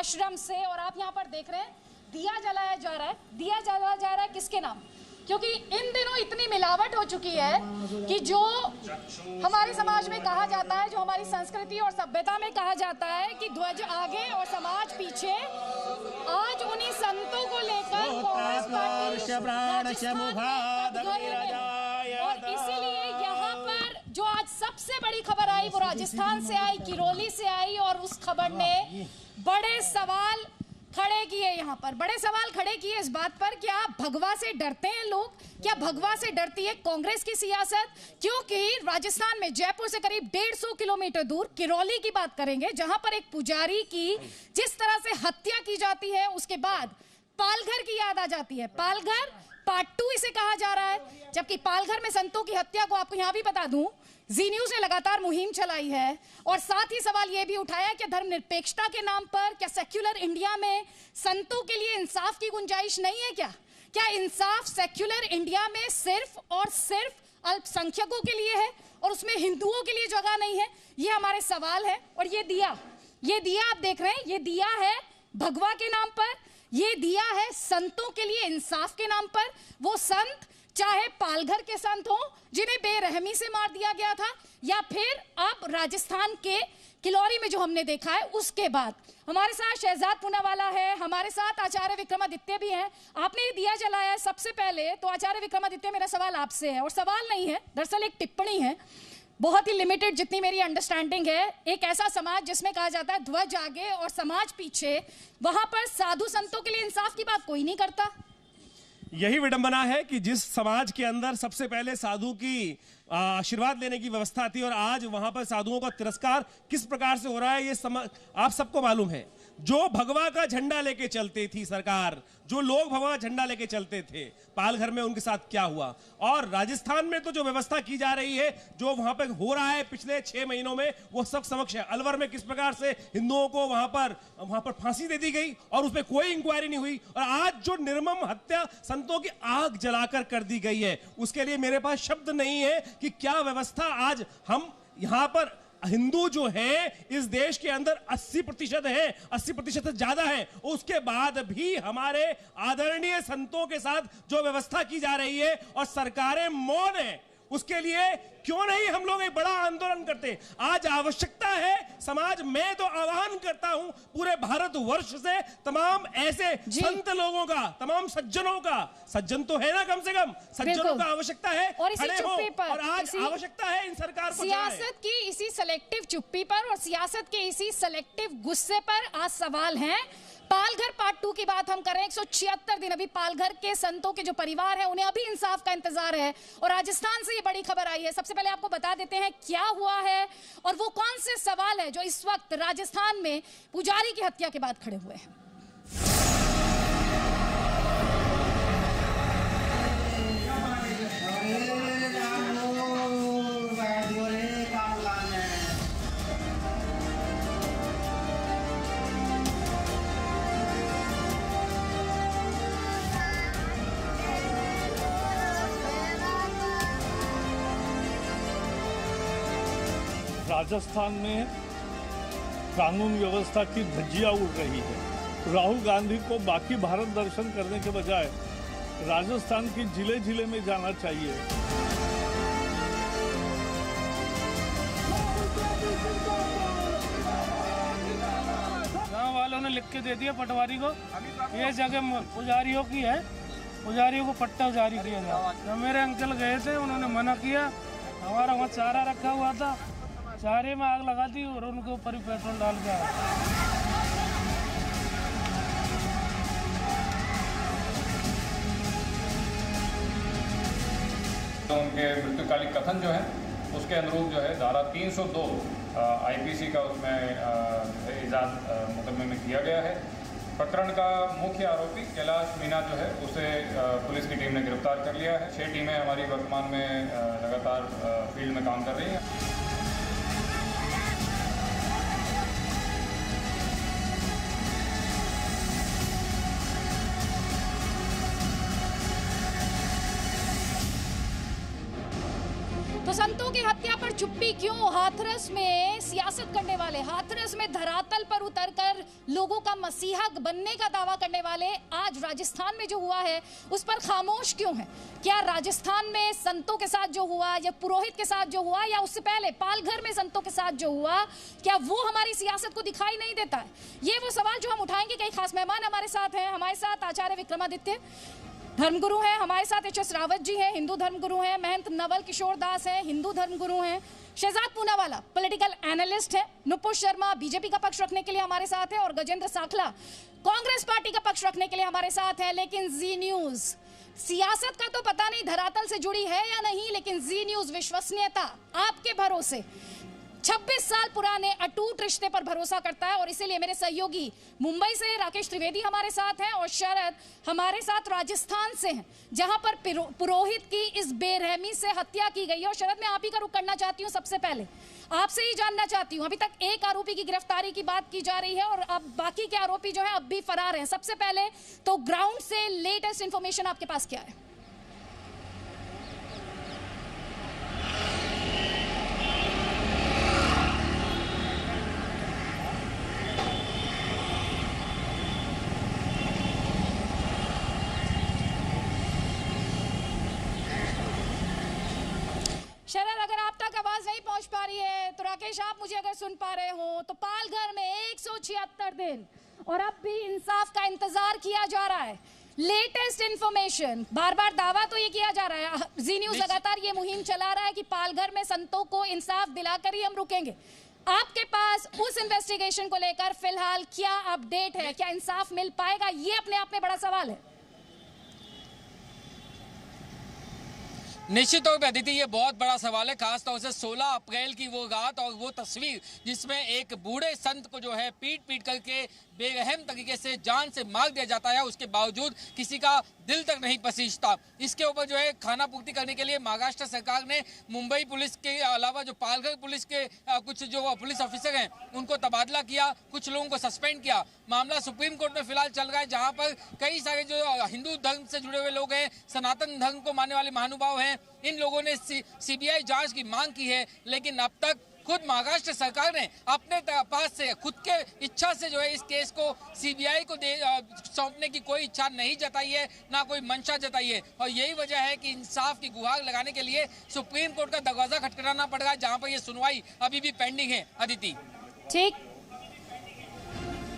आश्रम से। और आप यहाँ पर देख रहे हैं दिया जलाया जा रहा है। दिया जलाया जा रहा है किसके नाम? क्योंकि इन दिनों इतनी मिलावट हो चुकी है कि जो हमारे समाज में कहा जाता है, जो हमारी संस्कृति और सभ्यता में कहा जाता है कि ध्वज आगे और समाज पीछे, आज उन्हीं संतों को लेकर कांग्रेस पार्टी और इसीलिए यहाँ पर जो आज सबसे बड़ी खबर आई वो राजस्थान से आई, किरोली से आई। और उस खबर ने बड़े सवाल खड़े किए, यहाँ पर बड़े सवाल खड़े किए इस बात पर क्या भगवा से डरते हैं लोग, क्या भगवा से डरती है कांग्रेस की सियासत? क्योंकि राजस्थान में जयपुर से करीब 150 किलोमीटर दूर किरौली की बात करेंगे, जहां पर एक पुजारी की जिस तरह से हत्या की जाती है, उसके बाद पालघर की याद आ जाती है। पालघर पार्ट 2 इसे कहा जा रहा है, जबकि पालघर में संतों की हत्या को आपको यहां भी बता दूं, जी न्यूज ने लगातार मुहिम चलाई है। और साथ ही सवाल यह भी उठाया कि धर्मनिरपेक्षता के नाम पर क्या सेक्युलर इंडिया में संतों के लिए इंसाफ की गुंजाइश नहीं है? क्या इंसाफ सेक्युलर इंडिया में सिर्फ और सिर्फ अल्पसंख्यकों के लिए है और उसमें हिंदुओं के लिए जगह नहीं है? ये हमारे सवाल है। और ये दिया आप देख रहे हैं, ये दिया है भगवा के नाम पर, ये दिया है संतों के लिए इंसाफ के नाम पर। वो संत चाहे पालघर के संत हो जिन्हें बेरहमी से मार दिया गया था, या फिर अब राजस्थान के किलौरी में जो हमने देखा है उसके बाद। हमारे साथ शहजाद पूनावाला है, हमारे साथ आचार्य विक्रमादित्य भी हैं। आपने ये दिया जलाया है सबसे पहले, तो आचार्य विक्रमादित्य मेरा सवाल आपसे है, और सवाल नहीं है दरअसल एक टिप्पणी है, बहुत ही लिमिटेड जितनी मेरी अंडरस्टैंडिंग है। एक ऐसा समाज जिसमें कहा जाता है ध्वज आगे और समाज पीछे, वहां पर साधु संतों के लिए इंसाफ की बात कोई नहीं करता। यही विडंबना है कि जिस समाज के अंदर सबसे पहले साधु की आशीर्वाद लेने की व्यवस्था थी और आज वहां पर साधुओं का तिरस्कार किस प्रकार से हो रहा है, ये आप सबको मालूम है। जो भगवा का झंडा लेके चलती थी सरकार, जो लोग भगवा झंडा लेके चलते थे, पालघर में उनके साथ क्या हुआ। और राजस्थान में तो जो व्यवस्था की जा रही है, जो वहां पर हो रहा है पिछले 6 महीनों में, वो सब समक्ष है। अलवर में किस प्रकार से हिंदुओं को वहां पर फांसी दे दी गई और उसमें कोई इंक्वायरी नहीं हुई, और आज जो निर्मम हत्या संतों की आग जलाकर कर दी गई है, उसके लिए मेरे पास शब्द नहीं है कि क्या व्यवस्था आज हम यहां पर। हिंदू जो है इस देश के अंदर 80% है, 80% से ज्यादा है। उसके बाद भी हमारे आदरणीय संतों के साथ जो व्यवस्था की जा रही है और सरकारें मौन है, उसके लिए क्यों नहीं हम लोग एक बड़ा आंदोलन करते? आज आवश्यकता है समाज, मैं तो आह्वान करता हूं पूरे भारतवर्ष से तमाम ऐसे संत लोगों का, तमाम सज्जनों का, सज्जन तो है ना, कम से कम सज्जनों का आवश्यकता है और इसी चुप्पी पर, और आज आवश्यकता है इन सरकार को सियासत की इसी सेलेक्टिव चुप्पी पर और सियासत के इसी सेलेक्टिव गुस्से पर आज सवाल है। पालघर पार्ट 2 की बात हम करें, 176 दिन अभी पालघर के संतों के जो परिवार है उन्हें अभी इंसाफ का इंतजार है। और राजस्थान से ये बड़ी खबर आई है, सबसे पहले आपको बता देते हैं क्या हुआ है और वो कौन से सवाल है जो इस वक्त राजस्थान में पुजारी की हत्या के बाद खड़े हुए हैं। राजस्थान में कानून व्यवस्था की धज्जियां उड़ रही है। राहुल गांधी को बाकी भारत दर्शन करने के बजाय राजस्थान के जिले जिले में जाना चाहिए। गांव वालों ने लिख के दे दिया पटवारी को, ये जगह पुजारियों की है, पुजारियों को पट्टा जारी किया जाए। जब मेरे अंकल गए थे उन्होंने मना किया, हमारा वहाँ चारा रखा हुआ था, चारे में आग लगा दी और उनके ऊपर ही पेट्रोल डाल के आया। तो उनके मृत्युकालिक कथन जो है उसके अनुरूप जो है धारा 302 आईपीसी का उसमें इजाद मुकदमे में किया गया है। प्रकरण का मुख्य आरोपी कैलाश मीना जो है उसे पुलिस की टीम ने गिरफ्तार कर लिया है। 6 टीमें हमारी वर्तमान में लगातार फील्ड में काम कर रही हैं। तो संतों की हत्या पर चुप्पी क्यों? हाथरस में सियासत करने वाले, हाथरस में धरातल पर उतरकर लोगों का मसीहा बनने का दावा करने वाले आज राजस्थान में जो हुआ है उस पर खामोश क्यों है? क्या राजस्थान में संतों के साथ जो हुआ या पुरोहित के साथ जो हुआ या उससे पहले पालघर में संतों के साथ जो हुआ, क्या वो हमारी सियासत को दिखाई नहीं देता है? ये वो सवाल जो हम उठाएंगे। कई खास मेहमान हमारे साथ हैं। हमारे साथ आचार्य विक्रमादित्य धर्मगुरु हैं, हमारे साथ एच.एस. रावत जी हैं, हिंदू धर्मगुरु हैं, महंत नवल किशोर दास हैं, हिंदू धर्मगुरु हैं, शहजाद पूनावाला पॉलिटिकल एनालिस्ट है, नुपुर शर्मा बीजेपी का पक्ष रखने के लिए हमारे साथ है और गजेंद्र साखला कांग्रेस पार्टी का पक्ष रखने के लिए हमारे साथ है। लेकिन जी न्यूज सियासत का तो पता नहीं धरातल से जुड़ी है या नहीं, लेकिन जी न्यूज विश्वसनीयता आपके भरोसे 26 साल पुराने अटूट रिश्ते पर भरोसा करता है। और इसीलिए मेरे सहयोगी मुंबई से राकेश त्रिवेदी हमारे साथ हैं और शरद हमारे साथ राजस्थान से हैं, जहां पर पुरोहित की इस बेरहमी से हत्या की गई है। और शरद, मैं आप ही का रुख करना चाहती हूं। सबसे पहले आपसे ही जानना चाहती हूं, अभी तक एक आरोपी की गिरफ्तारी की बात की जा रही है और अब बाकी के आरोपी जो है अब भी फरार हैं। सबसे पहले तो ग्राउंड से लेटेस्ट इंफॉर्मेशन आपके पास क्या है? शरद, अगर आप तक आवाज नहीं पहुंच पा रही है तो राकेश आप मुझे अगर सुन पा रहे हो तो पालघर में 176 दिन और अब भी इंसाफ का इंतजार किया जा रहा है। लेटेस्ट इंफॉर्मेशन, बार बार दावा तो ये किया जा रहा है, जी न्यूज लगातार ये मुहिम चला रहा है कि पालघर में संतों को इंसाफ दिलाकर ही हम रुकेंगे। आपके पास उस इन्वेस्टिगेशन को लेकर फिलहाल क्या अपडेट है? क्या इंसाफ मिल पाएगा? ये अपने आप में बड़ा सवाल है। निश्चित तौर पर अदिति ये बहुत बड़ा सवाल है, खासतौर से 16 अप्रैल की वो रात और वो तस्वीर जिसमें एक बूढ़े संत को जो है पीट पीट करके बेरहम तरीके से जान से मार दिया जाता है, उसके बावजूद किसी का दिल तक नहीं पसीजता। इसके ऊपर जो है खाना पूर्ति करने के लिए महाराष्ट्र सरकार ने मुंबई पुलिस के अलावा जो पालघर पुलिस के कुछ जो पुलिस ऑफिसर हैं उनको तबादला किया, कुछ लोगों को सस्पेंड किया। मामला सुप्रीम कोर्ट में फिलहाल चल रहा है, जहां पर कई सारे जो हिंदू धर्म से जुड़े हुए लोग हैं, सनातन धर्म को मानने वाले महानुभाव हैं, इन लोगों ने सीबीआई जांच की मांग की है। लेकिन अब तक खुद महाराष्ट्र सरकार ने अपने पास से खुद के इच्छा से जो है इस केस को सीबीआई को सौंपने की कोई इच्छा नहीं जताई है, ना कोई मंशा जताई है। और यही वजह है कि इंसाफ की गुहार लगाने के लिए सुप्रीम कोर्ट का दरवाजा खटखटाना पड़ रहा है, जहां पर ये सुनवाई अभी भी पेंडिंग है। अदिति, ठीक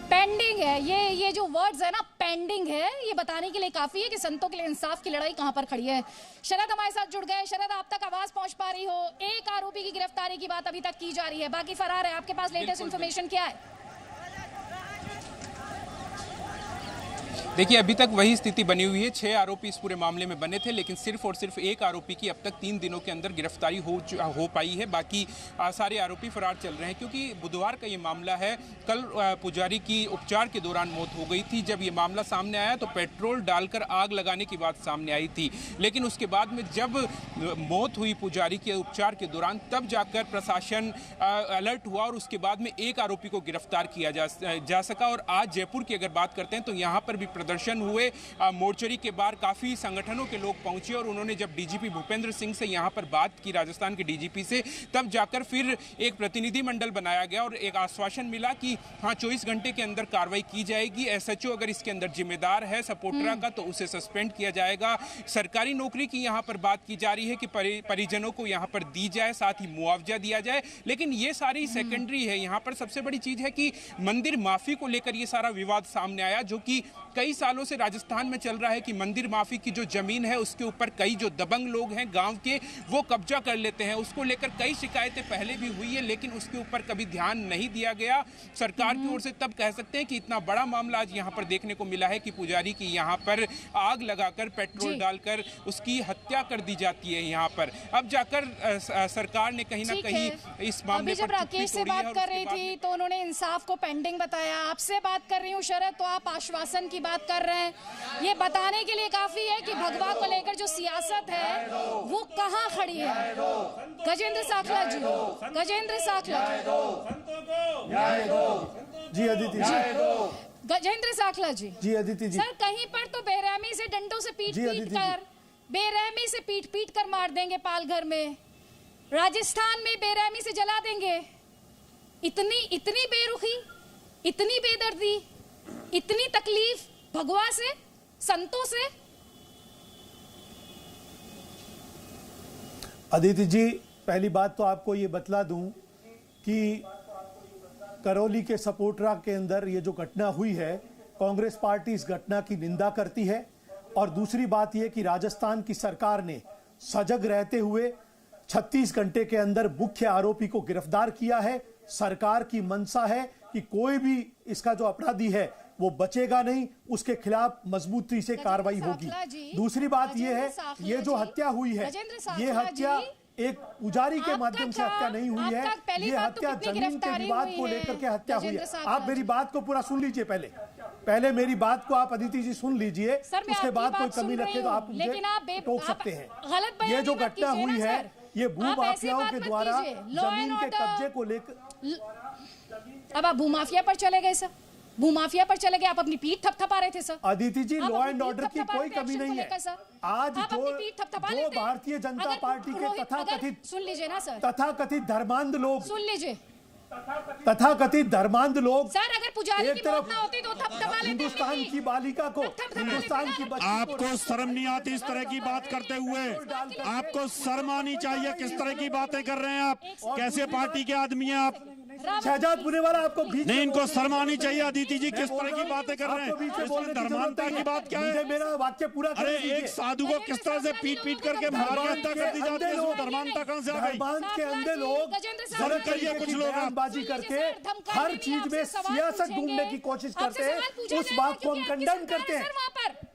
पेंडिंग है, ये जो वर्ड्स है ना, पेंडिंग है, ये बताने के लिए काफी है कि संतों के लिए इंसाफ की लड़ाई कहां पर खड़ी है। शरद हमारे साथ जुड़ गए। शरद, आप तक आवाज पहुंच पा रही हो? एक आरोपी की गिरफ्तारी की बात अभी तक की जा रही है, बाकी फरार है। आपके पास लेटेस्ट इंफॉर्मेशन क्या है? देखिए, अभी तक वही स्थिति बनी हुई है। 6 आरोपी इस पूरे मामले में बने थे, लेकिन सिर्फ और सिर्फ एक आरोपी की अब तक 3 दिनों के अंदर गिरफ्तारी हो पाई है। बाकी सारे आरोपी फरार चल रहे हैं, क्योंकि बुधवार का ये मामला है। कल पुजारी की उपचार के दौरान मौत हो गई थी। जब ये मामला सामने आया तो पेट्रोल डालकर आग लगाने की बात सामने आई थी, लेकिन उसके बाद में जब मौत हुई पुजारी के उपचार के दौरान, तब जाकर प्रशासन अलर्ट हुआ और उसके बाद में एक आरोपी को गिरफ्तार किया जा सका। और आज जयपुर की अगर बात करते हैं तो यहाँ पर भी प्रदर्शन हुए। मोर्चरी के बाहर काफ़ी संगठनों के लोग पहुंचे और उन्होंने जब डीजीपी भूपेंद्र सिंह से यहाँ पर बात की, राजस्थान के डीजीपी से, तब जाकर फिर एक प्रतिनिधि मंडल बनाया गया और एक आश्वासन मिला कि हाँ 24 घंटे के अंदर कार्रवाई की जाएगी। एसएचओ अगर इसके अंदर जिम्मेदार है सपोर्टरा का तो उसे सस्पेंड किया जाएगा। सरकारी नौकरी की यहाँ पर बात की जा रही है कि परिजनों को यहाँ पर दी जाए, साथ ही मुआवजा दिया जाए। लेकिन ये सारी सेकेंडरी है। यहाँ पर सबसे बड़ी चीज है कि मंदिर माफी को लेकर ये सारा विवाद सामने आया, जो कि कई सालों से राजस्थान में चल रहा है कि मंदिर माफी की जो जमीन है उसके ऊपर कई जो दबंग लोग हैं गांव के, वो कब्जा कर लेते हैं। उसको लेकर कई शिकायतें पहले भी हुई है, लेकिन उसके ऊपर कभी ध्यान नहीं दिया गया सरकार की ओर से। तब कह सकते हैं कि इतना बड़ा मामला आज यहाँ पर देखने को मिला है कि पुजारी की यहाँ पर आग लगाकर पेट्रोल डालकर उसकी हत्या कर दी जाती है यहाँ पर। अब जाकर सरकार ने कहीं ना कहीं इस मामले पर, जब राकेश से बात कर रही थी तो उन्होंने इंसाफ को पेंडिंग बताया। आपसे बात कर रही हूँ शरद, तो आप आश्वासन की बात कर रहे हैं। ये बताने के लिए काफी है कि भगवा को लेकर जो सियासत है वो कहां खड़ी है। गजेंद्र साखला जी, गजेंद्र साखला जी, अदिति जी, गजेंद्र साखला जी, अदिति जी, सर कहीं पर तो बेरहमी से डंडों से पीट कर, बेरहमी से पीट कर मार देंगे पालघर में। राजस्थान में बेरहमी से जला देंगे। इतनी बेरुखी, इतनी बेदर्दी, इतनी तकलीफ भगवा से, संतों से। अदिति जी, पहली बात तो आपको ये बतला दूं कि करौली के सपोटरा के अंदर ये जो घटना हुई है, कांग्रेस पार्टी इस घटना की निंदा करती है। और दूसरी बात यह कि राजस्थान की सरकार ने सजग रहते हुए 36 घंटे के अंदर मुख्य आरोपी को गिरफ्तार किया है। सरकार की मंशा है कि कोई भी इसका जो अपराधी है वो बचेगा नहीं, उसके खिलाफ मजबूती से कार्रवाई होगी। दूसरी बात यह है, ये जो हत्या हुई है, ये हत्या एक पुजारी के माध्यम से हत्या नहीं हुई है, ये हत्या जमीन के विवाद को लेकर के हत्या हुई है। आप मेरी बात को पूरा सुन लीजिए। पहले मेरी बात को आप अदिति जी सुन लीजिए, उसके बाद कोई कमी रखे तो आप मुझे टोक सकते हैं। ये जो घटना हुई है, ये भूमाफियाओं के द्वारा जमीन के कब्जे को लेकर। अब आप भूमाफिया पर चले गए सर, भूमाफिया पर चले गए, आप अपनी पीठ थपथपा रहे थे sir. Aditi ji, law and order की कोई कमी नहीं है। आज जो भारतीय जनता पार्टी के तथाकथित, सुन लीजिए ना सर, तथाकथित धर्मांध लोग, सुन लीजिए, तथाकथित धर्मांध लोग सर, अगर पुजारी की मौत ना होती तो थपथपा लेते। हिंदुस्तान की बालिका को, हिंदुस्तान की बच्ची, आपको शर्म नहीं आती इस तरह की बात करते हुए? आपको शर्म आनी चाहिए। किस तरह की बातें कर रहे हैं आप? कैसे पार्टी के आदमी हैं आप? शहजाद पुनेवाला आपको बीच नहीं, इनको शर्म आनी चाहिए। अदिति जी किस तरह की बातें कर रहे हैं? धर्मांता की बात क्या है? मेरा वाक्य पूरा। अरे एक साधु को किस तरह से पीट करके मार के हत्या कर दी जाती है, उसमें धर्मांता कहां से आ गई? धर्मांत के अंधे लोग जरूर करिए कुछ लोग बयानबाजी करके हर चीज में सियासत ढूंढने की कोशिश करते हैं, उस बात को हम कंडेम करते हैं।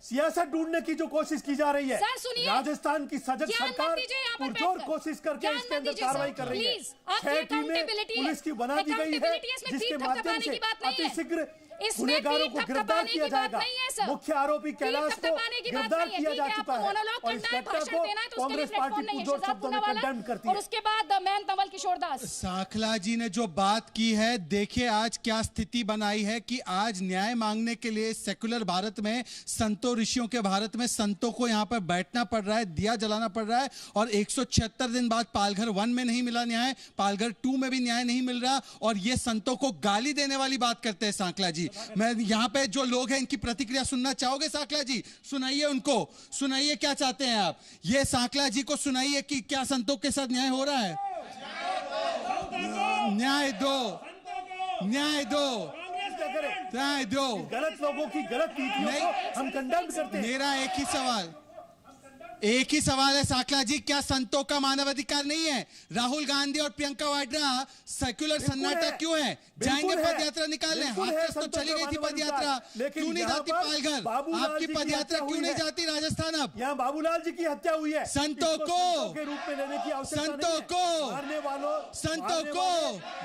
सियासत ढूंढने की जो कोशिश की जा रही है, राजस्थान की सजग सरकार पुरजोर कोशिश करके इसके अंदर कार्रवाई कर रही है। 6 टीमें पुलिस की बना दी गई है, जिसके माध्यम से अतिशीघ्र गुनहगारों को गिरफ्तार किया जाएगा। मुख्य आरोपी कैलाश को गिरफ्तार किया जा चुका है और इस घटना को कांग्रेस पार्टी पुरजोर शब्दों में कंडेम करती है। और उसके बाद मैं तंवल किशोर दास सांखला जी ने जो बात की है, देखिए आज क्या स्थिति बनाई है कि आज न्याय मांगने के लिए सेकुलर भारत में, संतों ऋषियों के भारत में संतों को यहाँ पर बैठना पड़ रहा है, दिया जलाना पड़ रहा है। और 176 दिन बाद पालघर 1 में नहीं मिला न्याय, पालघर 2 में भी न्याय नहीं मिल रहा, और ये संतों को गाली देने वाली बात करते हैं सांखला जी। मैं यहाँ पे जो लोग हैं इनकी प्रतिक्रिया सुनना चाहोगे सांखला जी? सुनाइए उनको, सुनाइए क्या चाहते हैं आप। ये सांखला जी को सुनाइए कि क्या संतों के साथ न्याय हो रहा है? न्याय दो, न्याय दो, न्याय दो। गलत लोगों की गलत नीतियों को हम कंडेम करते हैं। मेरा एक ही सवाल है सांखला जी, क्या संतों का मानवाधिकार नहीं है? राहुल गांधी और प्रियंका वाड्रा सेक्युलर सन्नाटा क्यों है? जाएंगे पद यात्रा निकालने, हाथरस तो चली गई थी पद यात्रा, क्यों नहीं जाती पालघर? आपकी पद यात्रा क्यों नहीं जाती राजस्थान? अब यहाँ बाबूलाल जी की हत्या हुई है, संतों को के रूप में लेने की आवश्यकता संतों को, मारने वालों, संतों को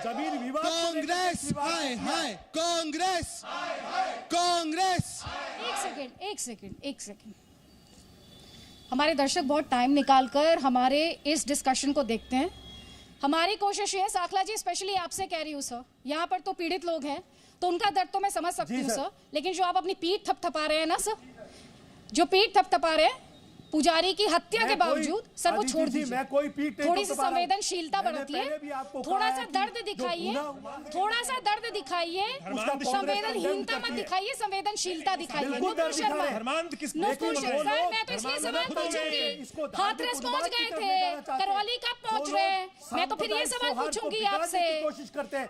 जमीन विवाद, कांग्रेस, हाय हाय कांग्रेस, कांग्रेस। एक सेकंड, हमारे दर्शक बहुत टाइम निकालकर हमारे इस डिस्कशन को देखते हैं। हमारी कोशिश है, सांखला जी स्पेशली आपसे कह रही हूँ सर, यहाँ पर तो पीड़ित लोग हैं तो उनका दर्द तो मैं समझ सकती हूँ सर, लेकिन जो आप अपनी पीठ थपथपा रहे हैं ना सर, जो पीठ थपथपा रहे हैं पुजारी की हत्या के बावजूद, सर वो छोड़ दीजिए। थोड़ी सी संवेदनशीलता बरतिए, थोड़ा सा दर्द दिखाइए, थोड़ा सा दर्द दिखाइए, संवेदनहीनता मत दिखाइए, संवेदनशीलता दिखाइए। नुपुर शर्मा, सर मैं तो इसलिए सवाल पूछूंगी, हाथरस पहुंच गए थे, करौली कब पहुंच रहे हैं, मैं तो फिर ये सवाल पूछूंगी आपसे,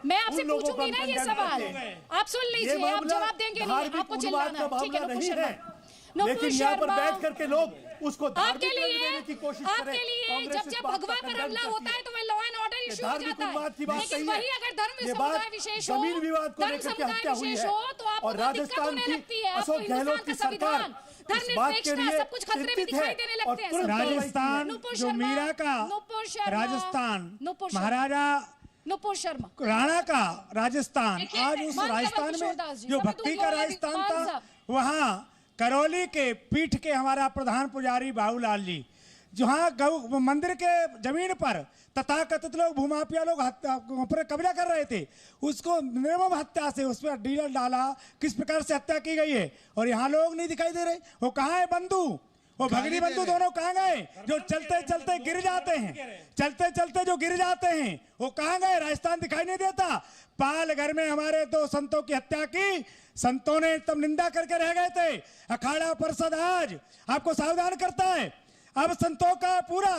मैं आपसे पूछूंगी ना ये सवाल, आप सुन लीजिए, आप जवाब देंगे नहीं, आपको चिल्लाना, ठीक है नुपुर शर्मा। लेकिन यहाँ पर बैठ करके लोग उसको आपके लिए जब भगवा पर हमला होता है तो वह लॉ एंड ऑर्डर इशू हो जाता है, लेकिन वही अगर धर्म समुदाय विशेष हो, धर्म समुदाय विशेष हो तो आपको दिक्कत होने लगती है। आपको हिंदुस्तान का संविधान, धर्मनिरपेक्षता, सब कुछ खतरे में दिखाई देने लगते हैं। राजस्थान जो मीरा का राजस्थान, महाराजा नुपुर शर्मा राणा का राजस्थान, आज उस राजस्थान में जो भक्ति का राजस्थान था, वहाँ करौली के पीठ के हमारा प्रधान पुजारी बाबूलाल जी, जहाँ गौ मंदिर के जमीन पर तथाकथित लोग, भूमाफिया लोग पर कब्जा कर रहे थे, उसको निर्मम हत्या से उस पर डीलर डाला, किस प्रकार से हत्या की गई है, और यहाँ लोग नहीं दिखाई दे रहे। वो कहाँ है बंधु, वो भगनी बंधु दोनों कहाँ गए? जो चलते चलते गिर जाते हैं, चलते चलते जो गिर जाते हैं वो कहाँ गए? राजस्थान दिखाई नहीं देता। पालघर में हमारे 2 संतों की हत्या की, संतों ने तब निंदा करके रह गए थे। अखाड़ा परिषद आज आपको सावधान करता है। अब संतों का पूरा,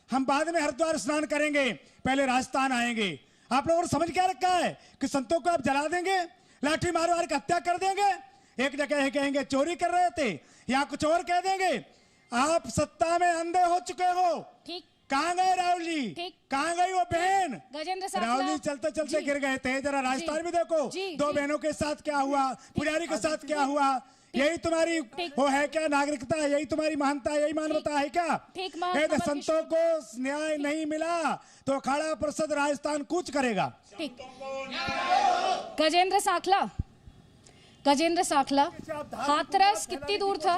हम बाद में हरिद्वार स्नान करेंगे, पहले राजस्थान आएंगे। आप लोगों ने समझ क्या रखा है कि संतों को आप जला देंगे, लाठी मार मार के हत्या कर देंगे। एक जगह कहेंगे चोरी कर रहे थे, या कुछ और कह देंगे। आप सत्ता में अंधे हो चुके हो। ठीक, कहाँ गए राहुल जी? कहाँ गई वो बहन? गजेंद्र राहुल जी चलते चलते गिर गए थे। जरा राजस्थान भी देखो, 2 बहनों के साथ क्या हुआ, पुजारी के साथ क्या हुआ। यही तुम्हारी वो है क्या नागरिकता? यही तुम्हारी महानता, यही मानवता है क्या? यदि संतों को न्याय नहीं मिला तो अखाड़ा परिषद राजस्थान कूच करेगा। ठीक, गजेंद्र साखला, हाथरस कितनी दूर था?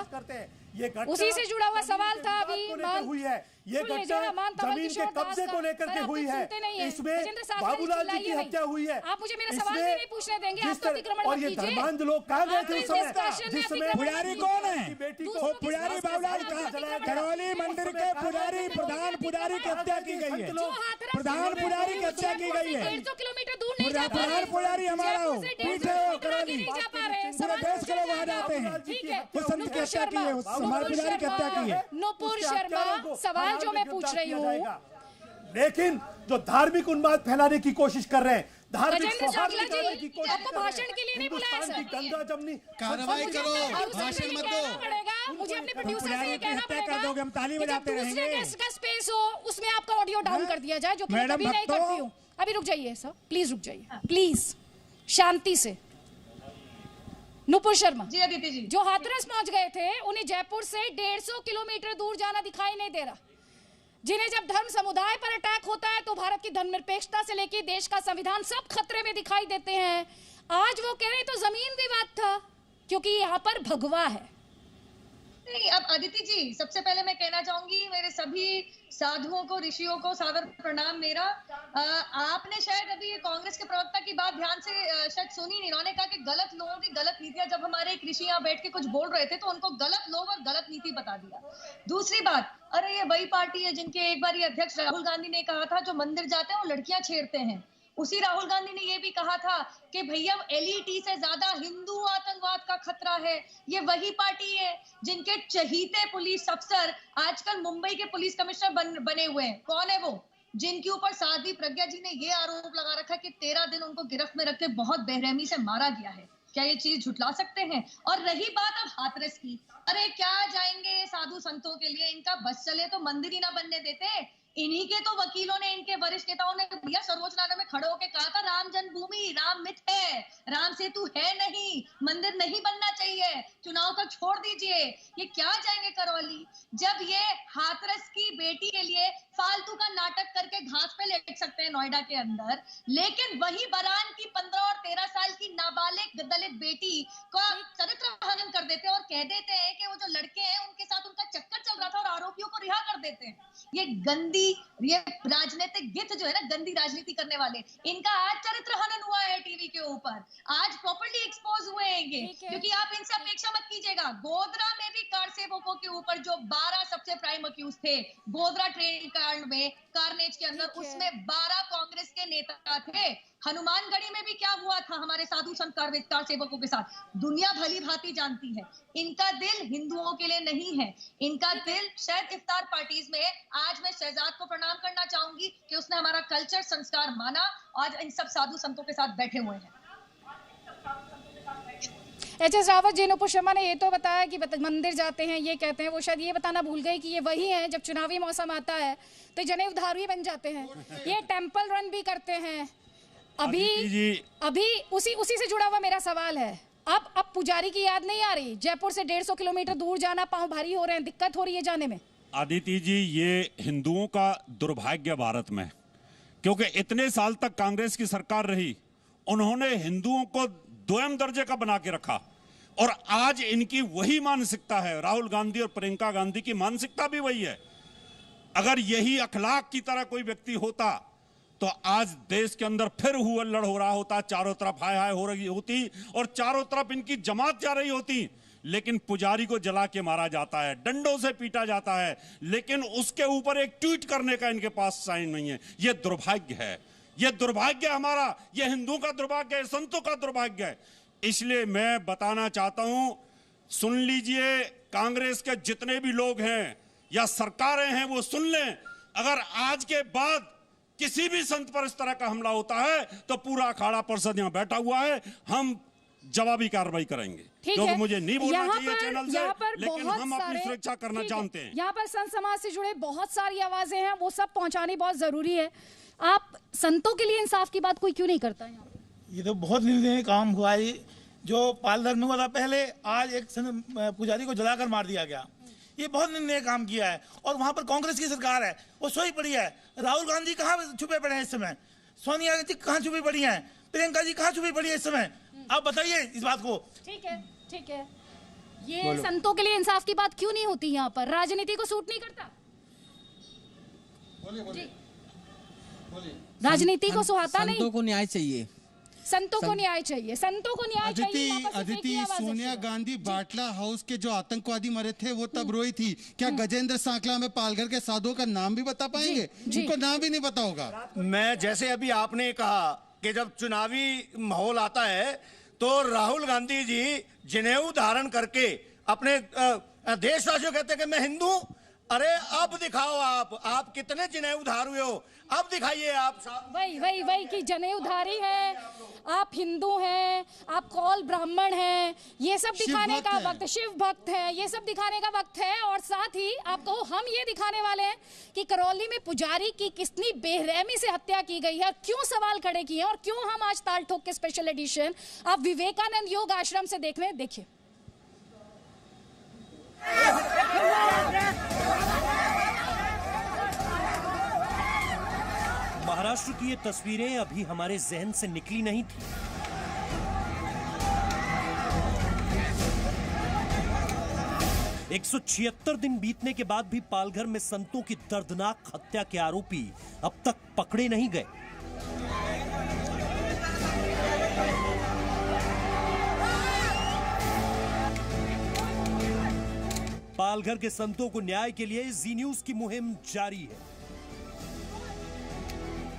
उसी से जुड़ा हुआ सवाल था। अभी हुई है ये घटना जमीन के कब्जे को लेकर के हुई है। इसमें बाबूलाल जी की हत्या हुई है। आप मुझे मेरा सवाल भी नहीं पूछने देंगे। आप तो अतिक्रमण और ये धर्मांध लोग कहाँ गए थे उस समय? जिस समय पुजारी कौन है? वो पुजारी बाबूलाल करौली मंदिर के पुजारी, प्रधान पुजारी की हत्या की गई है। प्रधान पुजारी की हत्या की गई है। 150 किलोमीटर दूर नहीं जा पा रहे। प्रधान पुजारी हमारा हो, पीछे हो करौली, पूरे देश के लोग वहाँ जाते हैं। वो संत की हत्या की है, हमारे पुजारी की हत्या की है। नुपुर शर्मा, सवाल जो मैं पूछ रही हूँ, लेकिन जो धार्मिक उन्माद फैलाने की कोशिश कर रहे हैं, धार्मिक सौहार्द फैलाने की कोशिश आपको भाषण के लिए नहीं बुलाया सर। गंगा जमनी कार्रवाई करो, भाषण मत दो। मुझे अपने प्रोड्यूसर से ये कहना हत्या कर दोगे, हम ताली बजाते रहेंगे। दूसरे का स्पेस हो उसमें आपका ऑडियो डाउन कर दिया जाए, जो कि मैं कभी नहीं करती हूँ। अभी रुक जाइए सर, प्लीज रुक जाइए, प्लीज शांति से। नुपुर शर्मा जी, अदिति जी, जो हाथरस पहुंच गए थे, उन्हें जयपुर से 150 किलोमीटर दूर जाना दिखाई नहीं दे रहा। जिन्हें जब धर्म समुदाय पर अटैक होता है तो भारत की धर्मनिरपेक्षता से लेकर देश का संविधान सब खतरे में दिखाई देते हैं। आज वो कह रहे तो जमीन विवाद था, क्योंकि यहाँ पर भगवा है। नहीं, अब अदिति जी, सबसे पहले मैं कहना चाहूंगी मेरे सभी साधुओं को, ऋषियों को सादर प्रणाम मेरा। आपने शायद अभी कांग्रेस के प्रवक्ता की बात ध्यान से शायद सुनी नहीं। इन्होंने कहा कि गलत लोगों की गलत नीतियां, जब हमारे एक ऋषि यहाँ बैठ के कुछ बोल रहे थे तो उनको गलत लोग और गलत नीति बता दिया। दूसरी बात, अरे ये वही पार्टी है जिनके एक बार ये अध्यक्ष राहुल गांधी ने कहा था जो मंदिर जाते हैं वो लड़कियां छेड़ते हैं। उसी राहुल गांधी ने ये भी कहा था कि भैया एलईटी से ज्यादा हिंदू आतंकवाद का खतरा है। ये वही पार्टी है जिनके चहीते पुलिस अफसर आजकल मुंबई के पुलिस कमिश्नर बने हुए हैं। कौन है वो? जिनके ऊपर साध्वी प्रज्ञा जी ने ये आरोप लगा रखा कि 13 दिन उनको गिरफ्त में रख के बहुत बेरहमी से मारा गया है। क्या ये चीज झुटला सकते हैं? और रही बात अब हाथरस की, अरे क्या जाएंगे साधु संतों के लिए, इनका बस चले तो मंदिर ही ना बनने देते। इन्हीं के तो वकीलों ने, इनके वरिष्ठ नेताओं ने भैया सर्वोच्च न्यायालय में खड़े होकर कहा था राम जन्मभूमि राम मिथ है, राम सेतु है नहीं, मंदिर नहीं बनना चाहिए, चुनाव तक छोड़ दीजिए। ये क्या जाएंगे करौली, जब ये हाथरस की बेटी के लिए फालतू का नाटक करके घास पे लेट सकते हैं नोएडा के अंदर, लेकिन वही बरान की 15 और 13 साल की नाबालिग दलित बेटी का चरित्र हनन कर देते हैं और कह देते हैं कि वो जो लड़के हैं उनके साथ उनका चक्कर चल रहा था और आरोपियों को रिहा कर देते हैं। ये गंदी, ये राजनीतिक गिद्ध जो है ना, गंदी राजनीति करने वाले, इनका आज चरित्र हनन हुआ है टीवी के ऊपर, आज प्रॉपर्ली एक्सपोज हुए हैं। क्योंकि आप इनसे अपेक्षा मत कीजिएगा। गोधरा में भी कार सेवकों के ऊपर जो 12 सबसे प्राइम अक्यूज थे गोधरा ट्रेन कांड में, कारनेज के अंदर, उसमें 12 कांग्रेस के नेता थे। हनुमानगढ़ी में भी क्या हुआ था हमारे साधु संत कार सेवकों के साथ, दुनिया भली भांति जानती है। इनका दिल हिंदुओं के लिए नहीं है, इनका दिल शायद इफ्तार पार्टीज में है। आज मैं शहजाद को प्रणाम करना चाहूंगी कि उसने हमारा कल्चर संस्कार माना, आज इन सब साधु संतों के साथ बैठे हुए हैं। एच.एस. रावत जी, नुपुर शर्मा ने ये तो बताया कि मंदिर जाते हैं, ये कहते हैं, वो शायद ये बताना भूल गए कि ये वही हैं जब चुनावी मौसम आता है तो जनेऊधार भी बन जाते हैं, ये टेंपल रन भी करते हैं। अभी उसी से जुड़ा हुआ मेरा सवाल है, अब पुजारी की याद नहीं आ रही? जयपुर से 150 किलोमीटर दूर जाना, पांव भारी हो रहे हैं, दिक्कत हो रही है जाने में। आदिति जी, ये हिंदुओं का दुर्भाग्य भारत में, क्योंकि इतने साल तक कांग्रेस की सरकार रही, उन्होंने हिंदुओं को दोयम दर्जे का बना के रखा, और आज इनकी वही मानसिकता है। राहुल गांधी और प्रियंका गांधी की मानसिकता भी वही है। अगर यही अखलाक की तरह कोई व्यक्ति होता तो आज देश के अंदर फिर हुल्लड़ हो रहा होता, चारों तरफ हाय हाय हो रही होती और चारों तरफ इनकी जमात जा रही होती। लेकिन पुजारी को जला के मारा जाता है, डंडों से पीटा जाता है, लेकिन उसके ऊपर एक ट्वीट करने का इनके पास साइन नहीं है। यह दुर्भाग्य है, यह दुर्भाग्य हमारा, यह हिंदुओं का दुर्भाग्य है, संतों का दुर्भाग्य है। इसलिए मैं बताना चाहता हूं, सुन लीजिए, कांग्रेस के जितने भी लोग हैं या सरकारें हैं वो सुन लें, अगर आज के बाद किसी भी संत पर इस तरह का हमला होता है तो पूरा अखाड़ा परिषद यहां बैठा हुआ है, हम जवाबी कार्रवाई करेंगे। क्योंकि मुझे नहीं बोलना चाहिए चैनल से, लेकिन हम अपनी सुरक्षा करना जानते हैं। यहाँ पर संत समाज से जुड़े बहुत सारी आवाजें हैं, वो सब पहुंचानी बहुत जरूरी है। आप संतों के लिए इंसाफ की बात कोई क्यों नहीं करता है? ये तो बहुत निंदनीय काम हुआ है जो पालघर में हुआ था पहले, आज एक पुजारी को जलाकर मार दिया गया। ये बहुत निंदनीय काम किया है। और वहां पर कांग्रेस की सरकार है, वो सोई पड़ी है। राहुल गांधी कहाँ छुपे पड़े हैं इस समय? सोनिया गांधी कहाँ छुपी पड़ी हैं? प्रियंका जी कहाँ छुपी पड़ी है इस समय? आप बताइए इस बात को। ठीक है, ठीक है। ये संतों के लिए इंसाफ की बात क्यों नहीं होती? यहाँ पर राजनीति को सूट नहीं करता? राजनीति को सुहाता नहीं? संतों को न्याय चाहिए, संतों को न्याय चाहिए, संतों को न्याय चाहिए। अदिति, सोनिया गांधी बाटला हाउस के जो आतंकवादी मरे थे वो तब रोई थी। क्या गजेंद्र सांकला में पालघर के साधुओं का नाम भी बता पाएंगे? उनको नाम भी नहीं पता होगा। मैं जैसे अभी आपने कहा कि जब चुनावी माहौल आता है तो राहुल गांधी जी जनेऊ धारण करके अपने देशवासियों कहते हैं कि मैं हिंदू। अरे अब दिखाओ आप कितने जनेऊधार हुए हो, अब दिखाइए आप। वही कि जनेऊधारी है, आप हिंदू हैं, आप कौल ब्राह्मण हैं, ये सब दिखाने का वक्त, शिव भक्त है, ये सब दिखाने का वक्त है। और साथ ही आपको हम ये दिखाने वाले हैं कि करौली में पुजारी की कितनी बेरहमी से हत्या की गई है, क्यों सवाल खड़े किए हैं और क्यों हम आज ताल ठोक के स्पेशल एडिशन आप विवेकानंद योग आश्रम से देख रहे हैं। देखिए महाराष्ट्र की ये तस्वीरें अभी हमारे जहन से निकली नहीं थी। एक 176 दिन बीतने के बाद भी पालघर में संतों की दर्दनाक हत्या के आरोपी अब तक पकड़े नहीं गए। पालघर के संतों को न्याय के लिए जी न्यूज की मुहिम जारी है।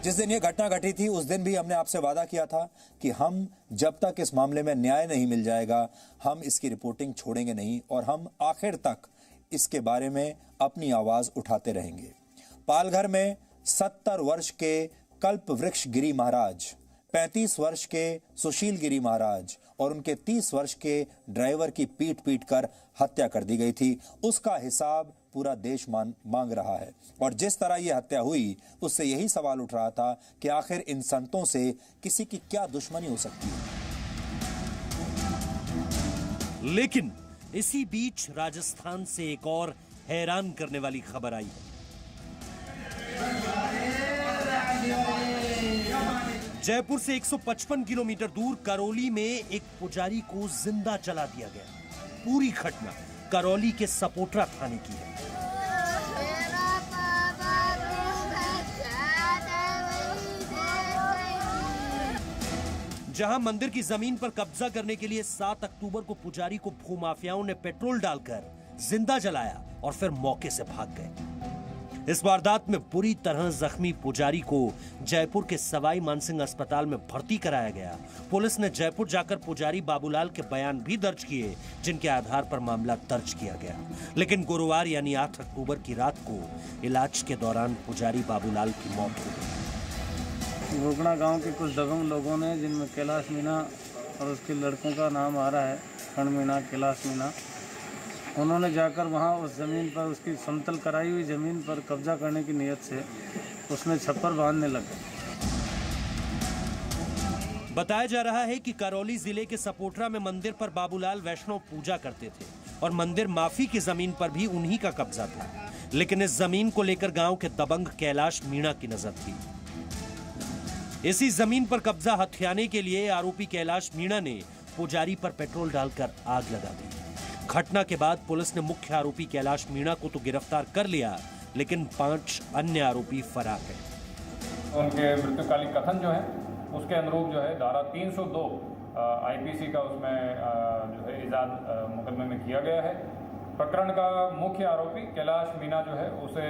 जिस दिन ये घटना घटी थी उस दिन भी हमने आपसे वादा किया था कि हम जब तक इस मामले में न्याय नहीं मिल जाएगा हम इसकी रिपोर्टिंग छोड़ेंगे नहीं और हम आखिर तक इसके बारे में अपनी आवाज उठाते रहेंगे। पालघर में 70 वर्ष के कल्प वृक्ष गिरी महाराज, 35 वर्ष के सुशील गिरी महाराज और उनके 30 वर्ष के ड्राइवर की पीट पीट कर हत्या कर दी गई थी। उसका हिसाब पूरा देश मांग रहा है। और जिस तरह यह हत्या हुई उससे यही सवाल उठ रहा था कि आखिर इन संतों से किसी की क्या दुश्मनी हो सकती है। लेकिन इसी बीच राजस्थान से एक और हैरान करने वाली खबर आई है। जयपुर से 155 किलोमीटर दूर करौली में एक पुजारी को जिंदा जला दिया गया। पूरी घटना करौली के सपोटरा थाने की है। जहां मंदिर की जमीन पर कब्जा करने के लिए 7 अक्टूबर को पुजारी को भूमाफियाओं ने पेट्रोल डालकर जिंदा जलाया और फिर मौके से भाग गए। इस वारदात में बुरी तरह जख्मी पुजारी को जयपुर के सवाई मानसिंह अस्पताल में भर्ती कराया गया। पुलिस ने जयपुर जाकर पुजारी बाबूलाल के बयान भी दर्ज किए, जिनके आधार पर मामला दर्ज किया गया। लेकिन गुरुवार यानी 8 अक्टूबर की रात को इलाज के दौरान पुजारी बाबूलाल की मौत हो गई। घोगड़ा गांव के कुछ दबंग लोगों ने, जिनमें कैलाश मीणा और उसके लड़कों का नाम आ रहा है, खंड मीणा, कैलाश मीणा, उन्होंने जाकर वहां उस ज़मीन पर, उसकी समतल कराई हुई ज़मीन पर कब्जा करने की नीयत से उसमें छप्पर बांधने लगे। बताया जा रहा है कि करौली जिले के सपोटरा में मंदिर पर बाबूलाल वैष्णव पूजा करते थे और मंदिर माफी की जमीन पर भी उन्हीं का कब्जा था। लेकिन इस जमीन को लेकर गांव के दबंग कैलाश मीणा की नजर थी। इसी जमीन पर कब्जा हथियाने के लिए आरोपी कैलाश मीणा ने पुजारी पर पेट्रोल डालकर आग लगा दी। घटना के बाद पुलिस ने मुख्य आरोपी कैलाश मीणा को तो गिरफ्तार कर लिया, लेकिन 5 अन्य आरोपी फरार हैं। उनके मृत्युकालिक कथन जो है उसके अनुरूप जो है धारा 302 आईपीसी का उसमें जो है ईजाद मुकदमे में किया गया है। प्रकरण का मुख्य आरोपी कैलाश मीणा जो है उसे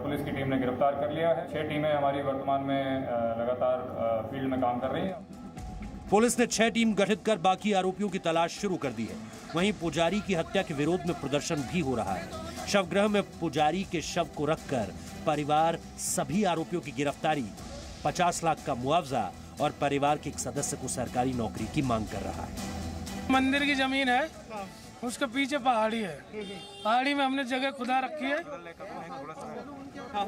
पुलिस की टीम ने गिरफ्तार कर लिया है। 6 टीमें हमारी वर्तमान में लगातार फील्ड में काम कर रही हैं। पुलिस ने 6 टीम गठित कर बाकी आरोपियों की तलाश शुरू कर दी है। वहीं पुजारी की हत्या के विरोध में प्रदर्शन भी हो रहा है। शवगृह में पुजारी के शव को रखकर परिवार सभी आरोपियों की गिरफ्तारी, 50 लाख का मुआवजा और परिवार के एक सदस्य को सरकारी नौकरी की मांग कर रहा है। मंदिर की जमीन है, उसके पीछे पहाड़ी है। पहाड़ी में हमने जगह खुदा रखी है।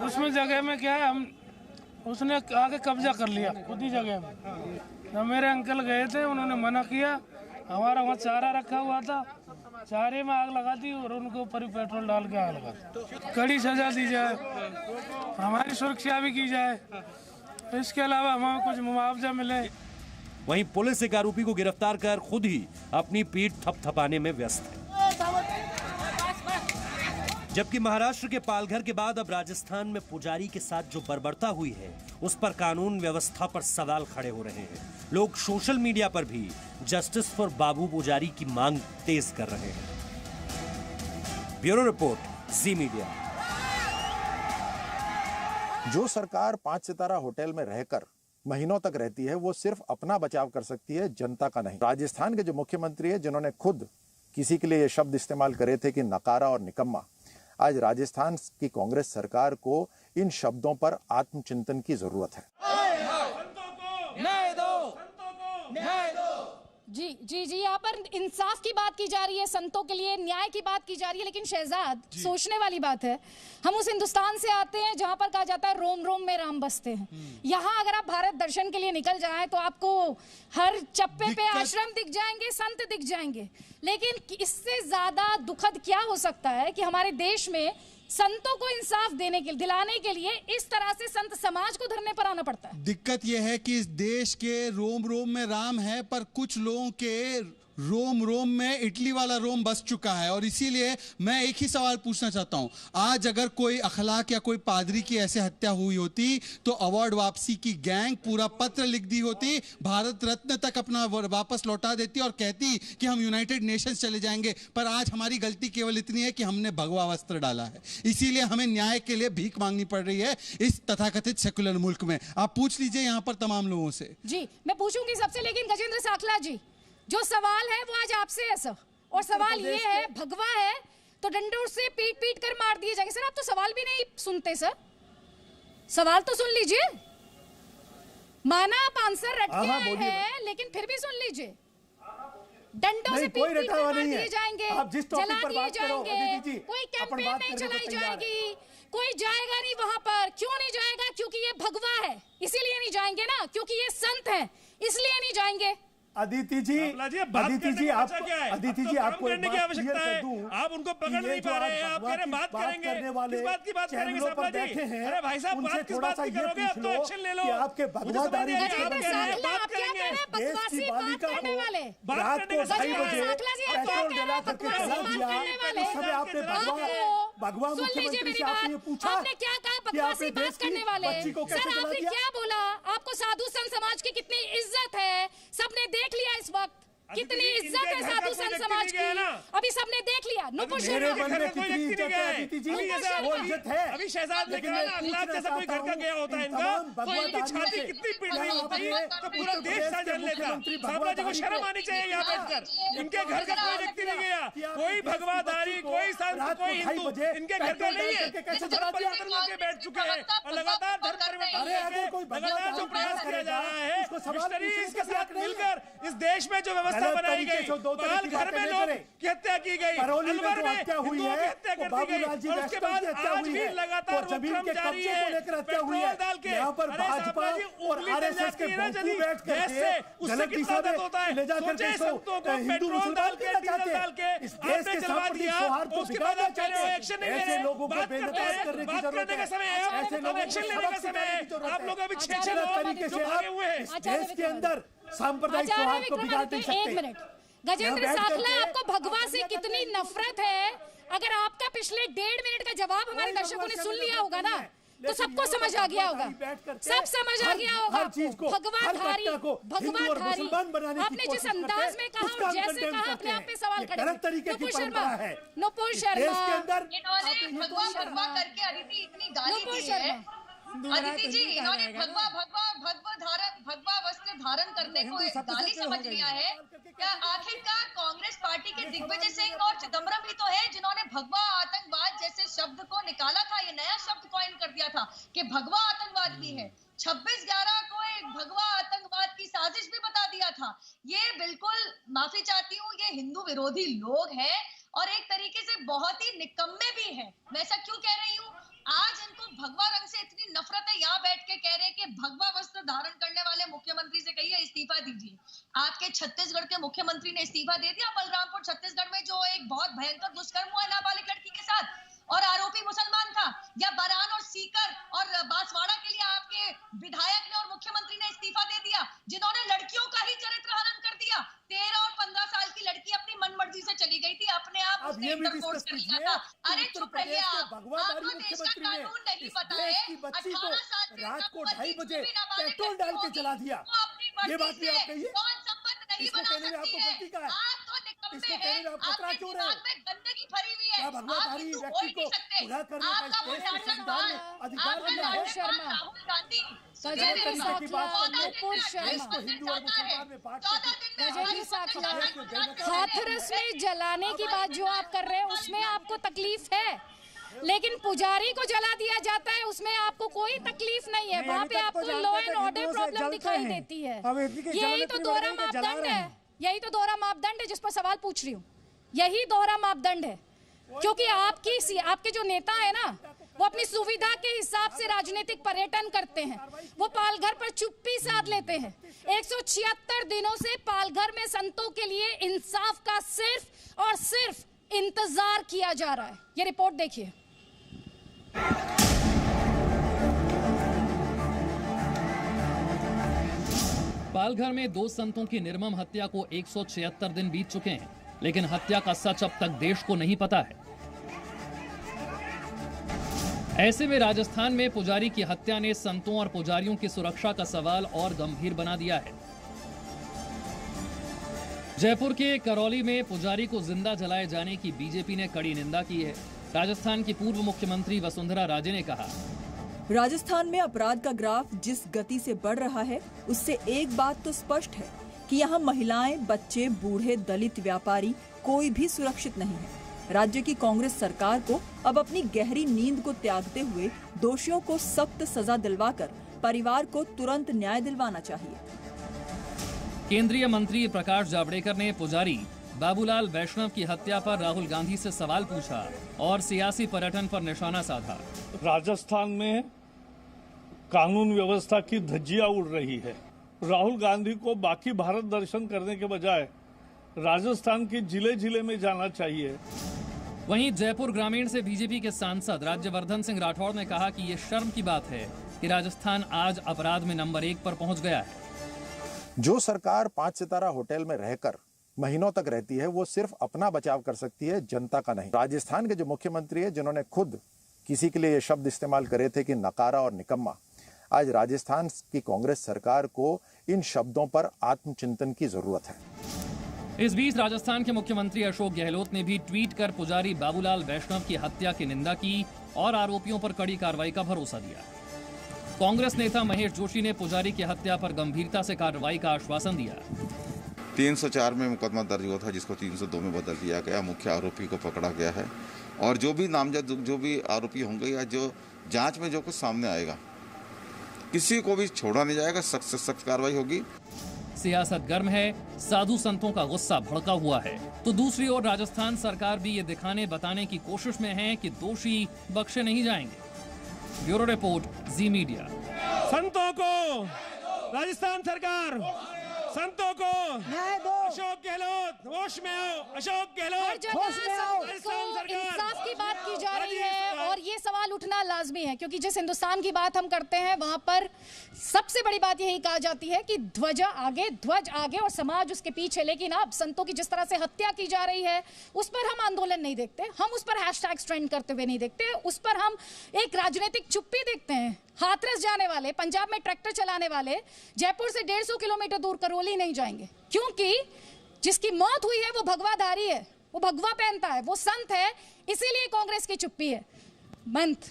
उसमें जगह में क्या है, उसने आके कब्जा कर लिया खुद ही जगह में। जब मेरे अंकल गए थे उन्होंने मना किया। हमारा वहाँ चारा रखा हुआ था, चारे में आग लगा दी और उनके ऊपर ही पेट्रोल डाल के आग लगा दी। कड़ी सजा दी जाए, हमारी सुरक्षा भी की जाए, इसके अलावा हमें कुछ मुआवजा मिले। वहीं पुलिस एक आरोपी को गिरफ्तार कर खुद ही अपनी पीठ थपथपाने में व्यस्त है। जबकि महाराष्ट्र के पालघर के बाद अब राजस्थान में पुजारी के साथ जो बर्बरता हुई है उस पर कानून व्यवस्था पर सवाल खड़े हो रहे हैं। लोग सोशल मीडिया पर भी जस्टिस फॉर बाबू पुजारी की मांग तेज कर रहे हैं। ब्यूरो रिपोर्ट, जी मीडिया। जो सरकार 5 सितारा होटल में रहकर महीनों तक रहती है वो सिर्फ अपना बचाव कर सकती है, जनता का नहीं। राजस्थान के जो मुख्यमंत्री है जिन्होंने खुद किसी के लिए ये शब्द इस्तेमाल करे थे कि नकारा और निकम्मा, आज राजस्थान की कांग्रेस सरकार को इन शब्दों पर आत्मचिंतन की जरूरत है। जी यहाँ पर इंसाफ की बात की जा रही है, संतों के लिए न्याय की बात की जा रही है, लेकिन शहजाद सोचने वाली बात है। हम उस हिंदुस्तान से आते हैं जहां पर कहा जाता है रोम रोम में राम बसते हैं। यहाँ अगर आप भारत दर्शन के लिए निकल जाएं तो आपको हर चप्पे पे आश्रम दिख जाएंगे, संत दिख जाएंगे, लेकिन इससे ज्यादा दुखद क्या हो सकता है कि हमारे देश में संतों को इंसाफ दिलाने के लिए इस तरह से संत समाज को धरने पर आना पड़ता है। दिक्कत यह है कि इस देश के रोम रोम में राम है, पर कुछ लोगों के रोम रोम में इटली वाला रोम बस चुका है। और इसीलिए मैं एक ही सवाल पूछना चाहता हूं, आज अगर कोई अखलाक या कोई पादरी की ऐसे हत्या हुई होती तो अवार्ड वापसी की गैंग पूरा पत्र लिख दी होती, भारत रत्न तक अपना वापस लौटा देती और कहती कि हम यूनाइटेड नेशंस चले जाएंगे। पर आज हमारी गलती केवल इतनी है कि हमने भगवा वस्त्र डाला है, इसीलिए हमें न्याय के लिए भीख मांगनी पड़ रही है इस तथाकथित सेकुलर मुल्क में। आप पूछ लीजिए यहाँ पर तमाम लोगों से। जी मैं पूछूंगी सबसे, लेकिन गजेंद्र साखला जी जो सवाल है वो आज आपसे है सर, और सवाल ये है, भगवा है तो डंडों से पीट पीट कर मार दिए जाएंगे। सर आप तो सवाल भी नहीं सुनते सर, सवाल तो सुन लीजिए। माना आप आंसर रट के आए हैं, लेकिन फिर भी सुन लीजिए। डंडों से पीट पीट कर मार दिए जाएंगे, जला दिए जाएंगे, कोई कैंपेन नहीं चलाई जाएगी, कोई जाएगा नहीं वहां पर। क्यों नहीं जाएगा? क्योंकि ये भगवा है, इसीलिए नहीं जाएंगे ना, क्योंकि ये संत है इसलिए नहीं जाएंगे। अदिति जी आपको करने की आवश्यकता है, आप उनको पकड़ नहीं पा रहे हैं, आप कह रहे हैं बात करेंगे, किस बात की बात करेंगे साहब जी? अरे भाई साहब बात किस बात की करोगे? अब तो एक्शन ले लो। आपके भगवादारी बात करेंगे, बकवासी बालिका को रात को 2:30 बजे पेट्रोल डला करके जला दिया, उस समय आपने भगवा मुख्यमंत्री से आपने पूछा आपने क्या कहा? बकवासी बात करने वाले सर आपने क्या बोला? आपको साधु संत समाज की कितनी इज्जत है सबने देख लिया इस वक्त, कितनी इज्जत है साधु संत समाज की, अभी सबने देख लिया। मेरे मन में कितनी इज्जत है अदिति जी, वो इज्जत है। अभी शहजाद ने कहा ना अखलाक जैसा कोई घर का गया होता है इनका, तो इनकी छाती कितनी पीट रही होती है तो पूरा देश जान लेता। साबला जी को शर्म आनी चाहिए यहाँ बैठकर, इनके घर का कोई व्यक्ति नहीं गया, कोई भगवाधारी, कोई संत, कोई हिंदू इनके घर का नहीं है। धर्म परिवर्तन करके बैठ चुके हैं और लगातार धर्म परिवर्तन लगातार जो प्रयास किया जा रहा है मिशनरीज के साथ मिलकर इस देश में जो व्यवस्था बनाई गई, पालघर में लोग की हत्या की गई, अलवर में हिंदुओं की हत्या कर दी गई, और उसके बाद आज भी लगातार वो क्रम जारी है। पेट्रोल डाल के भाजपा और आरएसएस के गैस से उससे कितना दर्द होता है। सोचे संतों को पेट्रोल डाल के डीजल डाल के आपने जलवा दिया, उसके बाद आप कह रहे हो एक्शन नहीं ले रहे। बात करने का समय है, अब एक्शन लेने का समय है। आप लोग अभी 6 लोग जो भागे हुए हैं देश के अंदर सांप्रदायिक सौहार्द को बिगाड़ नहीं सकते। एक मिनट गजेंद्र साखला, आपको भगवा से कितनी नफरत है? अगर आपका पिछले 1.5 मिनट का जवाब हमारे दर्शकों ने सुन लिया होगा ना, तो सबको समझ आ गया होगा, सब समझ आ गया होगा। भगवाधारी आपने जिस अंदाज में कहा और जैसे कहा अपने आप पे सवाल खड़े। नुपुर शर्मा इन्होंने भगवा भगवा करके अदिति इतनी गाली दी है। अदिति जी, इन्होंने भगवा वस्त्र धारण करने को गाली समझ लिया है क्या? आखिरकार कांग्रेस पार्टी के दिग्विजय सिंह और चिदम्बरम ही तो है जिन्होंने भगवा आतंकवाद जैसे शब्द को निकाला था। ये नया शब्द कॉइन कर दिया था कि भगवा आतंकवाद भी है। 26/11 को एक भगवा आतंकवाद की साजिश भी बता दिया था। ये बिल्कुल, माफी चाहती हूँ, ये हिंदू विरोधी लोग हैं और एक तरीके से बहुत ही निकम्मे भी हैं। मैं ऐसा क्यों कह रही हूँ? आज इनको भगवा रंग से इतनी नफरत है, यहाँ बैठ के कह रहे हैं कि भगवा वस्त्र धारण करने वाले मुख्यमंत्री से कहिए इस्तीफा दीजिए। आपके छत्तीसगढ़ के मुख्यमंत्री ने इस्तीफा दे दिया बलरामपुर छत्तीसगढ़ में, जो एक बहुत भयंकर दुष्कर्म हुआ नाबालिग लड़की के साथ और आरोपी मुसलमान था। या बरान और सीकर और बांसवाड़ा के लिए आपके विधायक ने और मुख्यमंत्री ने इस्तीफा दे दिया, जिन्होंने लड़कियों का ही चरित्र हनन कर दिया। 13 और 15 साल की लड़की अपनी मनमर्जी से चली गई थी, अपने आप उसने इंटरकोर्स कर लिया था। अरे चुप रहिए आपको देश का कानून नहीं पता है। 18 साल के रात को 2:30 बजे पेट्रोल डाल के जला दिया, ये बात भी आप कहिए। इसको कहने में आपको गलती का है? इसको कहने में आप खतरा क्यों रहे? गंदगी भरी हुई है। क्या भगवाधारी व्यक्ति को पूरा करने का इस देश के संविधान में अधिकार नहीं है? राहुल गांधी हाथरस में जलाने की बात जो आप कर रहे हैं उसमें आपको तकलीफ है, लेकिन पुजारी को जला दिया जाता है उसमें आपको कोई तकलीफ नहीं है। वहाँ पे आपको लॉ एंड ऑर्डर प्रॉब्लम दिखाई देती है। यही तो दोहरा मापदंड है, यही तो दोहरा मापदंड है जिस पर सवाल पूछ रही हूँ। यही दोहरा मापदंड है, क्योंकि आपके जो नेता है ना, वो अपनी सुविधा के हिसाब से राजनीतिक पर्यटन करते हैं। वो पालघर पर चुप्पी साध लेते हैं। 176 दिनों से पालघर में संतों के लिए इंसाफ का सिर्फ और सिर्फ इंतजार किया जा रहा है। ये रिपोर्ट देखिए। पालघर में 2 संतों की निर्मम हत्या को 176 दिन बीत चुके हैं, लेकिन हत्या का सच अब तक देश को नहीं पता है। ऐसे में राजस्थान में पुजारी की हत्या ने संतों और पुजारियों की सुरक्षा का सवाल और गंभीर बना दिया है। जयपुर के करौली में पुजारी को जिंदा जलाए जाने की बीजेपी ने कड़ी निंदा की है। राजस्थान की पूर्व मुख्यमंत्री वसुंधरा राजे ने कहा, राजस्थान में अपराध का ग्राफ जिस गति से बढ़ रहा है, उससे एक बात तो स्पष्ट है कि यहाँ महिलाएं, बच्चे, बूढ़े, दलित, व्यापारी कोई भी सुरक्षित नहीं है। राज्य की कांग्रेस सरकार को अब अपनी गहरी नींद को त्यागते हुए दोषियों को सख्त सजा दिलवाकर परिवार को तुरंत न्याय दिलवाना चाहिए। केंद्रीय मंत्री प्रकाश जावड़ेकर ने पुजारी बाबूलाल वैष्णव की हत्या पर राहुल गांधी से सवाल पूछा और सियासी पर्यटन पर निशाना साधा। राजस्थान में कानून व्यवस्था की धज्जियां उड़ रही है। राहुल गांधी को बाकी भारत दर्शन करने के बजाय राजस्थान के जिले जिले में जाना चाहिए। वहीं जयपुर ग्रामीण से बीजेपी के सांसद राज्यवर्धन सिंह राठौड़ ने कहा कि ये शर्म की बात है कि राजस्थान आज अपराध में नंबर 1 पर पहुंच गया है। जो सरकार 5 सितारा होटल में रहकर महीनों तक रहती है, वो सिर्फ अपना बचाव कर सकती है, जनता का नहीं। राजस्थान के जो मुख्यमंत्री है, जिन्होंने खुद किसी के लिए ये शब्द इस्तेमाल करे थे कि नकारा और निकम्मा, आज राजस्थान की कांग्रेस सरकार को इन शब्दों पर आत्मचिंतन की जरूरत है। इस बीच राजस्थान के मुख्यमंत्री अशोक गहलोत ने भी ट्वीट कर पुजारी बाबूलाल वैष्णव की हत्या की निंदा की और आरोपियों पर कड़ी कार्रवाई का भरोसा दिया। कांग्रेस नेता महेश जोशी ने पुजारी की हत्या पर गंभीरता से कार्रवाई का आश्वासन दिया। 304 में मुकदमा दर्ज हुआ था, जिसको 302 में बदल दिया गया। मुख्य आरोपी को पकड़ा गया है और जो भी नामजद जो भी आरोपी होंगे या जो जांच में जो कुछ सामने आएगा, किसी को भी छोड़ा नहीं जाएगा, सख्त से सख्त कार्रवाई होगी। सियासत गर्म है, साधु संतों का गुस्सा भड़का हुआ है, तो दूसरी ओर राजस्थान सरकार भी ये दिखाने बताने की कोशिश में है कि दोषी बख्शे नहीं जाएंगे। ब्यूरो रिपोर्ट, जी मीडिया। संतों को राजस्थान सरकार, संतों को अशोक गहलोत होश में आओ, अशोक गहलोत होश में आओ। इंसाफ की बात की जा रही है और और ये सवाल उठना लाजमी है, क्योंकि जिस हिंदुस्तान की बात हम करते हैं वहां पर सबसे बड़ी बात यही कहा जाती है कि ध्वज आगे और समाज उसके पीछे। लेकिन अब संतों की जिस तरह से हत्या की जा रही है उस पर हम आंदोलन नहीं देखते, हम उस पर हैशटैग्स ट्रेंड करते हुए नहीं देखते, उस पर हम एक राजनीतिक चुप्पी देखते हैं। हाथरस जाने वाले, पंजाब में ट्रैक्टर चलाने वाले जयपुर से 150 किलोमीटर दूर करौली नहीं जाएंगे, क्योंकि जिसकी मौत हुई है वो भगवाधारी है, वो भगवा पहनता है, वो संत है, इसीलिए कांग्रेस की चुप्पी है। मंत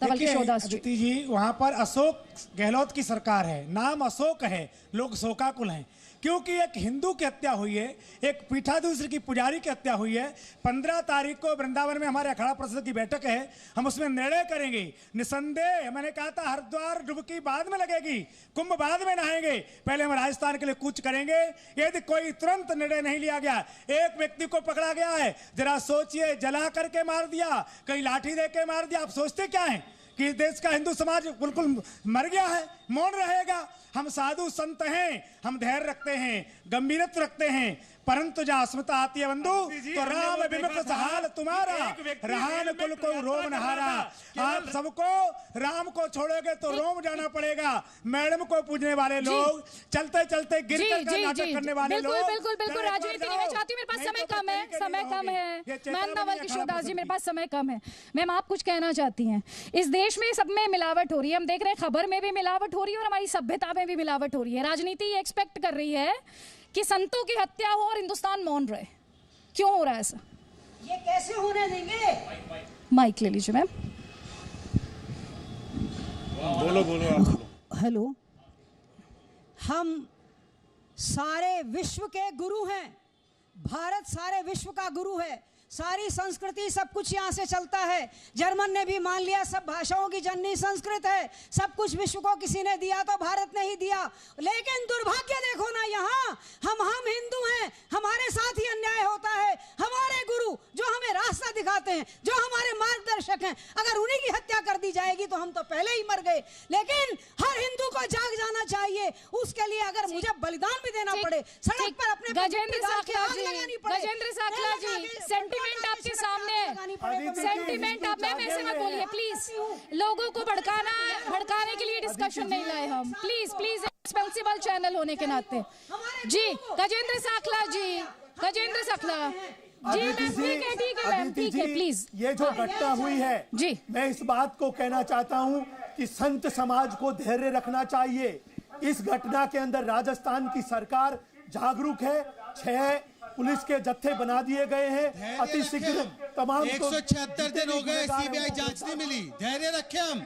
अदिति जी, वहां पर अशोक गहलोत की सरकार है, नाम अशोक है, लोग शोकाकुल हैं, क्योंकि एक हिंदू की हत्या हुई है, एक पीठाधीश्वर की पुजारी की हत्या हुई है। 15 तारीख को वृंदावन में हमारे अखाड़ा परिषद की बैठक है, हम उसमें निर्णय करेंगे। निसंदेह मैंने कहा था हरिद्वार डुबकी बाद में लगेगी, कुंभ बाद में नहाएंगे, पहले हम राजस्थान के लिए कूच करेंगे। यदि कोई तुरंत निर्णय नहीं लिया गया, एक व्यक्ति को पकड़ा गया है, जरा सोचिए, जला करके मार दिया, कहीं लाठी दे के मार दिया, आप सोचते क्या है कि देश का हिंदू समाज बिल्कुल मर गया है, मौन रहेगा? हम साधु संत हैं, हम धैर्य रखते हैं, गंभीरत्व रखते हैं, परंतु जहाँ अस्मिता आती है बंधु तो राम विमुख हाल तुम्हारा, रहान कुल को रोम नहारा। आप सबको राम को छोड़ोगे तो रोम जाना पड़ेगा। मैडम को पूजने वाले लोग, चलते चलते गिर कर नाटक करने वाले लोग, बिल्कुल राजनीति नहीं। मैं चाहती हूँ, मेरे पास समय कम है, मैम नवल किशोर दास जी, मेरे पास समय कम है। मैम आप कुछ कहना चाहती हैं? इस देश में सब में मिलावट हो रही है, हम देख रहे हैं खबर में भी मिलावट हो रही है और हमारी सभ्यता में भी मिलावट हो रही है। राजनीति एक्सपेक्ट कर रही है कि संतों की हत्या हो और हिंदुस्तान मौन रहे। क्यों हो रहा है ऐसा? ये कैसे होने देंगे? माइक ले लीजिए मैम। बोलो आप बोलो। हेलो, हम सारे विश्व के गुरु हैं, भारत सारे विश्व का गुरु है, सारी संस्कृति सब कुछ यहाँ से चलता है। जर्मन ने भी मान लिया सब भाषाओं की जननी संस्कृत है, सब कुछ विश्व को किसी ने दिया तो भारत ने ही दिया। लेकिन दुर्भाग्य देखो ना, यहाँ हम हिंदू हैं, हमारे साथ ही अन्याय होता है। हमारे गुरु जो हमें रास्ता दिखाते हैं, जो हमारे मार्गदर्शक हैं, अगर उन्हीं की हत्या कर दी जाएगी तो हम तो पहले ही मर गए। लेकिन हर हिंदू को जाग जाना चाहिए, उसके लिए अगर मुझे बलिदान भी देना पड़े, सड़क पर अपने गजेंद्र साखला जी, सेंटिमेंट आपके सामने है, सेंटिमेंट आप, मैम ऐसे मत बोलिए प्लीज। लोगों को भड़काने के लिए डिस्कशन नहीं लाए हम, प्लीज रिस्पॉन्सिबल चैनल होने के नाते। जी गजेंद्र साखला जी, जी मैम ठीक है प्लीज। ये जो घटना हुई है जी, मैं इस बात को कहना चाहता हूँ कि संत समाज को धैर्य रखना चाहिए। इस घटना के अंदर राजस्थान की सरकार जागरूक है, 6 पुलिस के जत्थे बना दिए गए हैं, अति शीघ्र तमाम 176 दिन हो गए, सीबीआई जांच नहीं मिली। धैर्य रखें, हम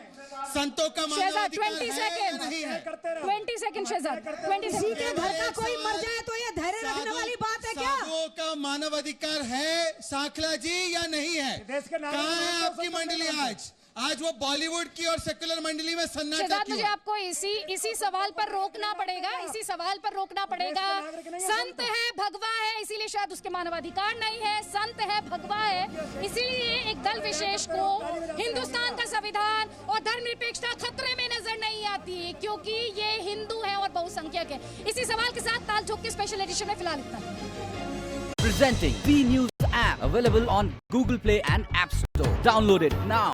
संतों का मानवाधिकार है या नहीं है? 20 सेकंड शहजाद, 20 किसी के घर का कोई मर जाए तो ये धैर्य रखने वाली बात है क्या? साधुओं का मानवाधिकार है साखला जी या नहीं है? कहाँ है आपकी मंडली आज वो बॉलीवुड की और सेकुलर मंडली में सन्नाटा क्यों? मुझे आपको इसी सवाल पर रोकना पड़ेगा। संत है, भगवा है, इसीलिए शायद उसके मानवाधिकार नहीं है। संत है, भगवा है, इसीलिए एक दल विशेष को हिंदुस्तान का संविधान और धर्मनिरपेक्षता खतरे में नजर नहीं आती, क्योंकि ये हिंदू है और बहुसंख्यक है। इसी सवाल के साथ ताल ठोक के स्पेशल एडिशन में फिलहाल इतना। Presenting B News app available on Google Play and App Store. Download it now.